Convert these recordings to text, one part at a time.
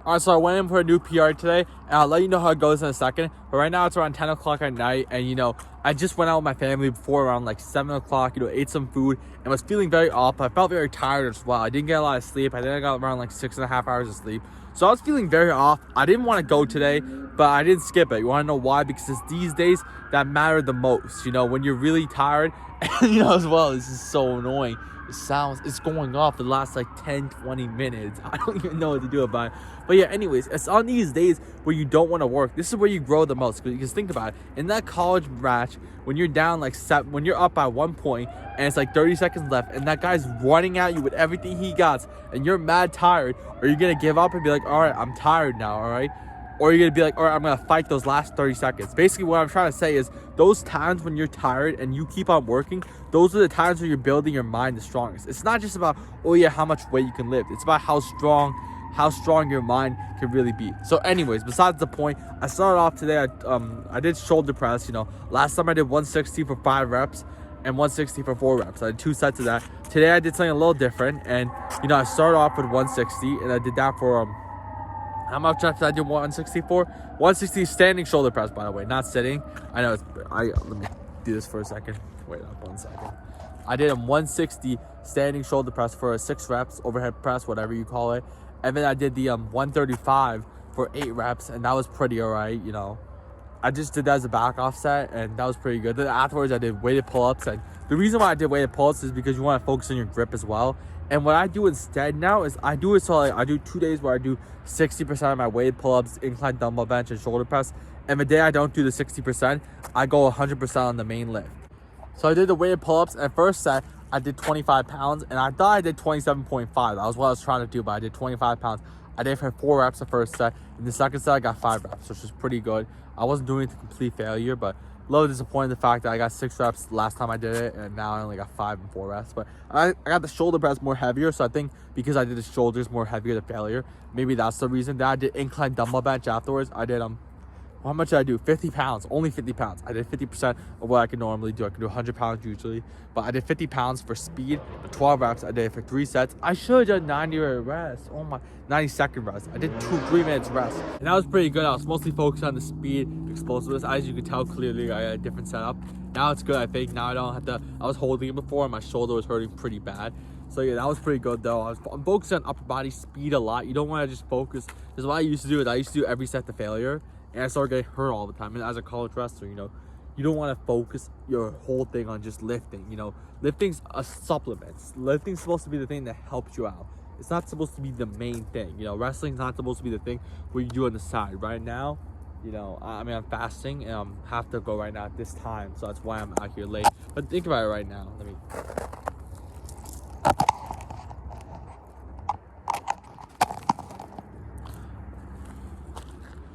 Alright, so I went in for a new PR today, and I'll let you know how it goes in a second. But right now it's around 10 o'clock at night, and I just went out with my family before around like 7 o'clock, ate some food, and was feeling very off. I felt very tired as well. I didn't get a lot of sleep. I think I got around like 6.5 hours of sleep. So I was feeling very off. I didn't want to go today, but I didn't skip it. You want to know why? Because it's these days that matter the most, when you're really tired, and as well, this is so annoying. It's going off for the last like 10-20 minutes. I don't even know what to do about it. But yeah, anyways, it's on these days where you don't want to work. This is where you grow the most. Because think about it, in that college match, when you're down like when you're up by 1 point and it's like 30 seconds left and that guy's running at you with everything he got and you're mad tired, are you gonna give up and be like, all right, I'm tired now, all right? Or you're gonna be like, all right, I'm gonna fight those last 30 seconds. Basically, what I'm trying to say is those times when you're tired and you keep on working, those are the times where you're building your mind the strongest. It's not just about, oh yeah, how much weight you can lift. It's about how strong your mind can really be. So anyways, besides the point, I started off today, I did shoulder press. Last time I did 160 for 5 reps and 160 for 4 reps. I did 2 sets of that. Today I did something a little different, and I started off with 160 and I did that for how much reps did I do 160 for? 160 standing shoulder press, by the way, not sitting. I know let me do this for a second. Wait up 1 second. I did a 160 standing shoulder press for a 6 reps, overhead press, whatever you call it. And then I did the 135 for 8 reps, and that was pretty alright, I just did that as a back offset, and that was pretty good. Then afterwards, I did weighted pull-ups, and the reason why I did weighted pull-ups is because you want to focus on your grip as well. And what I do instead now is I do it so I do 2 days where I do 60% of my weighted pull-ups, incline dumbbell bench, and shoulder press. And the day I don't do the 60%, I go 100% on the main lift. So I did the weighted pull-ups, and first set, I did 25 pounds, and I thought I did 27.5. That was what I was trying to do, but I did 25 pounds. I did for 4 reps the first set. In the second set, I got 5 reps, which was pretty good. I wasn't doing it to complete failure, but a little disappointed in the fact that I got 6 reps last time I did it, and now I only got 5 and 4 reps. But I got the shoulder press more heavier, so I think because I did the shoulders more heavier to failure, maybe that's the reason that I did incline dumbbell bench afterwards. I did how much did I do? 50 pounds, only 50 pounds. I did 50% of what I could normally do. I could do 100 pounds usually, but I did 50 pounds for speed, for 12 reps. I did it for 3 sets. I should have done 90 rest. Oh my, 90-second rest. I did 3 minutes rest, and that was pretty good. I was mostly focused on the speed, explosiveness. As you can tell clearly, I had a different setup. Now it's good, I think. Now I don't have to, I was holding it before and my shoulder was hurting pretty bad. So yeah, that was pretty good though. I'm focused on upper body speed a lot. You don't want to just focus, because what I used to do is I used to do every set to failure, and I started getting hurt all the time. And as a college wrestler, you don't want to focus your whole thing on just lifting. Lifting's a supplement. Lifting's supposed to be the thing that helps you out. It's not supposed to be the main thing. Wrestling's not supposed to be the thing where you do on the side. Right now, I'm fasting and I have to go right now at this time, so that's why I'm out here late. But think about it right now.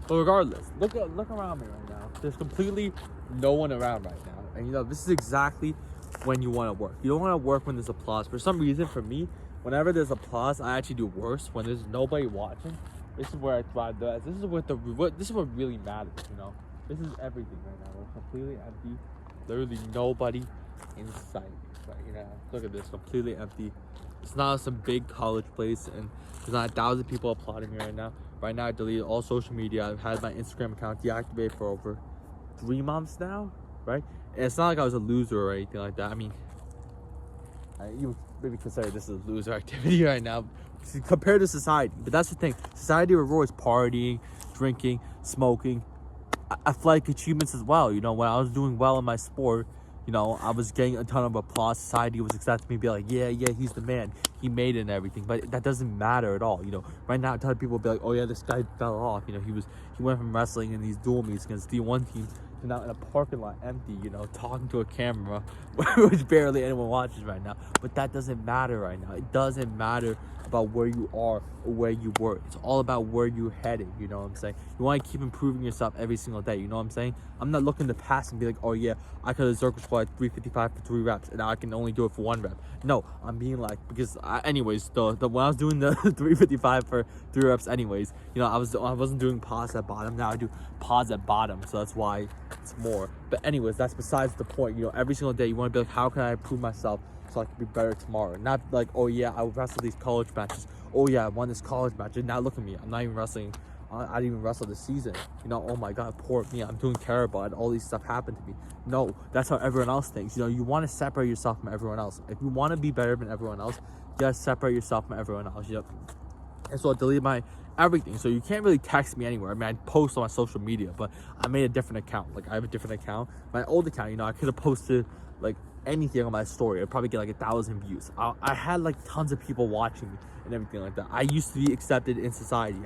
But regardless, look around me right now. There's completely no one around right now. And this is exactly when you want to work. You don't want to work when there's applause. For some reason, for me, whenever there's applause, I actually do worse. When there's nobody watching, this is where I thrive the best. This is what really matters, This is everything right now. We're completely empty. Literally nobody in sight. Right, look at this, completely empty. It's not some big college place, and there's not 1,000 people applauding me right now. Right now, I deleted all social media. I've had my Instagram account deactivated for over 3 months now, right? And it's not like I was a loser or anything like that. I mean, you would maybe consider this as a loser activity right now compared to society. But that's the thing. Society rewards partying, drinking, smoking, athletic achievements as well. When I was doing well in my sport, I was getting a ton of applause. Society was accepting me, be like, yeah, he's the man. He made it and everything. But that doesn't matter at all. Right now, a ton of people be like, oh yeah, this guy fell off. He went from wrestling in these dual meets against D1 teams to now in a parking lot empty, talking to a camera, which barely anyone watches right now. But that doesn't matter right now. It doesn't matter about where you are or where you were. It's all about where you're heading. You know what I'm saying? You want to keep improving yourself every single day. You know what I'm saying? I'm not looking to pass and be like, oh yeah, I could have circle squat 355 for 3 reps and now I can only do it for 1 rep. No, I'm being like, because anyways, when I was doing the 355 for 3 reps anyways, I wasn't doing pause at bottom. Now I do pause at bottom, so that's why it's more. But anyways, that's besides the point. Every single day you want to be like, how can I improve myself so I can be better tomorrow. Not like, oh yeah, I wrestled these college matches. Oh yeah, I won this college match. And now look at me. I'm not even wrestling. I didn't even wrestle this season. You know, oh my God, poor me. I'm doing terrible. And all these stuff happened to me. No, that's how everyone else thinks. You know, you want to separate yourself from everyone else. If you want to be better than everyone else, you gotta separate yourself from everyone else. Yep. And so I deleted my everything. So you can't really text me anywhere. I mean, I post on my social media, but I made a different account. Like, I have a different account. My old account, you know, I could have posted like anything on my story. I'd probably get like 1,000 views. I had like tons of people watching me and everything like that. I used to be accepted in society.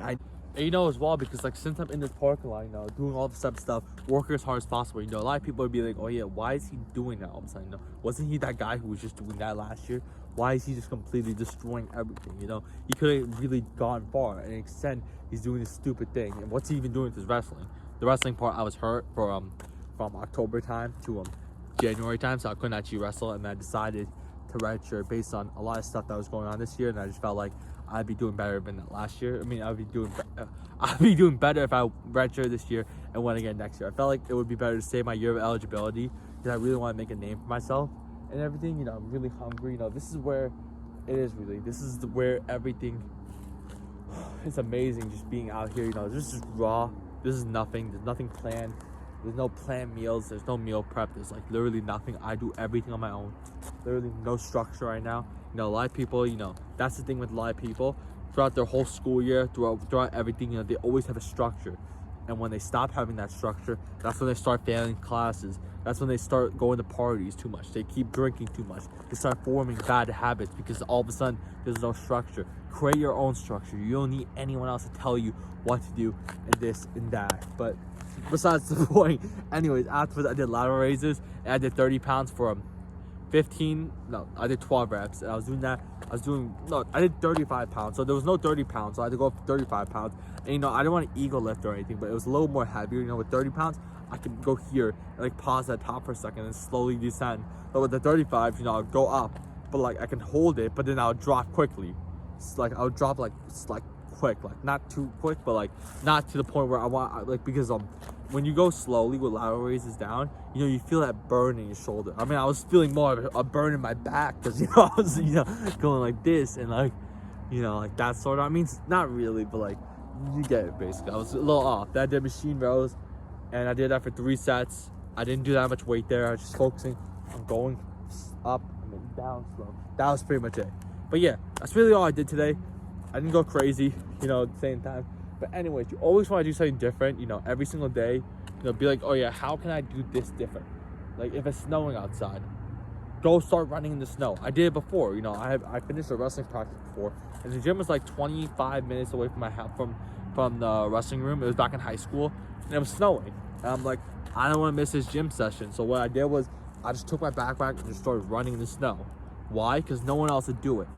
And you know, as well, because like since I'm in this parking lot, you know, doing all this type of stuff, working as hard as possible, you know, a lot of people would be like, oh yeah, why is he doing that all of a sudden? You know, wasn't he that guy who was just doing that last year? Why is he just completely destroying everything? You know, he could have really gone far, and extend he's doing this stupid thing. And what's he even doing with his wrestling? The wrestling part, I was hurt for from October time to January time, so I couldn't actually wrestle, and I decided to redshirt based on a lot of stuff that was going on this year, and I just felt like I'd be doing better than that last year. I mean, I'd be doing better if I redshirt this year and went again next year. I felt like it would be better to save my year of eligibility because I really want to make a name for myself and everything. You know, I'm really hungry. You know, this is where it is really. This is where everything. It's amazing just being out here. You know, this is raw. This is nothing. There's nothing planned. There's no planned meals. There's no meal prep. There's like literally nothing. I do everything on my own. Literally no structure right now. You know, a lot of people, you know, that's the thing with a lot of people. Throughout their whole school year, throughout everything, you know, they always have a structure. And when they stop having that structure, that's when they start failing classes. That's when they start going to parties too much. They keep drinking too much. They start forming bad habits because all of a sudden there's no structure. Create your own structure. You don't need anyone else to tell you what to do and this and that. But besides the point, anyways, afterwards I did lateral raises and I did 30 pounds for 15, no, I did 12 reps, and I did 35 pounds, so there was no 30 pounds, so I had to go up to 35 pounds, and you know, I didn't want to ego lift or anything, but it was a little more heavier. You know, with 30 pounds, I could go here and like pause at top for a second and slowly descend, but with the 35, you know, I'll go up, but like I can hold it, but then I'll drop quickly. It's like I'll drop like quick, like not too quick, but like not to the point where I want, like, because when you go slowly with lateral raises down, you know, you feel that burn in your shoulder. I mean, I was feeling more of a burn in my back because, you know, I was, you know, going like this and like, you know, like that sort of, I mean, not really, but like, you get it basically. I was a little off. Then I did machine rows and I did that for 3 sets. I didn't do that much weight there. I was just focusing on going up and then down slow. That was pretty much it. But yeah, that's really all I did today. I didn't go crazy, you know, at the same time. But anyways, you always want to do something different, you know, every single day. You know, be like, oh yeah, how can I do this different? Like if it's snowing outside, go start running in the snow. I did it before, you know, I finished a wrestling practice before, and the gym was like 25 minutes away from my house, from the wrestling room. It was back in high school, and it was snowing. And I'm like, I don't want to miss this gym session. So what I did was I just took my backpack and just started running in the snow. Why? Because no one else would do it.